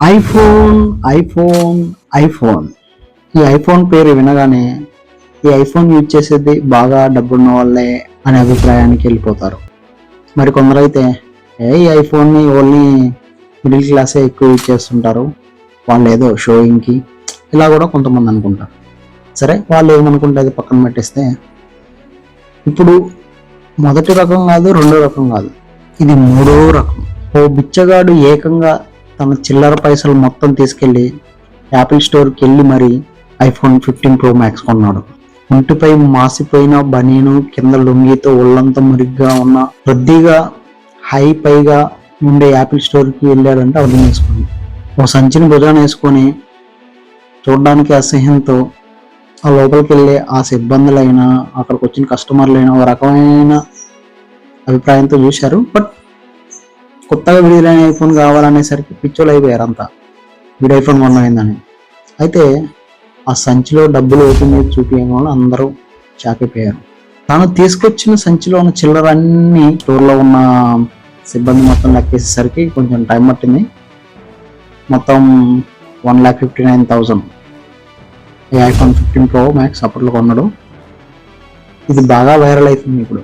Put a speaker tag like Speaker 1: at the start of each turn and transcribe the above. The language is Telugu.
Speaker 1: ఐఫోన్ ఐఫోన్ ఐఫోన్ ఈ ఐఫోన్ పేరు వినగానే ఈ ఐఫోన్ యూజ్ చేసేది బాగా డబ్బున్న వాళ్ళే అనే అభిప్రాయానికి వెళ్ళిపోతారు. మరి కొందరైతే ఈ ఐఫోన్ని ఓన్లీ మిడిల్ క్లాసే ఎక్కువ యూజ్ చేస్తుంటారు, వాళ్ళు ఏదో షోయింగ్కి ఇలా కూడా కొంతమంది అనుకుంటారు. సరే, వాళ్ళు ఏమనుకుంటే అది పక్కన పెట్టేస్తే, ఇప్పుడు మొదటి రకం కాదు, రెండో రకం కాదు, ఇది మూడో రకం. ఓ బిచ్చగాడు ఏకంగా తన చిల్లర పైసలు మొత్తం తీసుకెళ్ళి యాపిల్ స్టోర్కి వెళ్ళి మరి ఐఫోన్ 15 Pro Max కొన్నాడు. ఒంటిపై మాసిపోయిన బనీను, కింద లుంగితో ఒళ్ళంతా మురిగ్గా ఉన్న రద్దీగా హై పైగా ఉండే యాపిల్ స్టోర్కి వెళ్ళాడంటే అర్థం వేసుకోండి. ఓ సంచిని భుజాన వేసుకొని చూడడానికి అసహ్యంతో ఆ లోపలికి వెళ్ళే ఆ సిబ్బందులైనా అక్కడికి వచ్చిన కస్టమర్లైనా ఒక రకమైన అభిప్రాయంతో చూశారు. బట్ కొత్తగా విడుదలైన ఐఫోన్ కావాలనేసరికి పిచ్చోలు అయిపోయారు అంతా, వీడి ఐఫోన్ కొన్నమైందని. అయితే ఆ సంచిలో డబ్బులు ఓపెన్ చేసి చూపించడం వల్ల అందరూ షాక్ అయిపోయారు. తాను తీసుకొచ్చిన సంచిలో ఉన్న చిల్లరన్నీ స్టోర్లో ఉన్న సిబ్బంది మొత్తం లెక్కేసేసరికి కొంచెం టైం పట్టింది. మొత్తం 1,59,000 ఈ ఐఫోన్ 15 Pro Max అప్పట్లో కొన్నాడు. ఇది బాగా వైరల్ అవుతుంది ఇప్పుడు.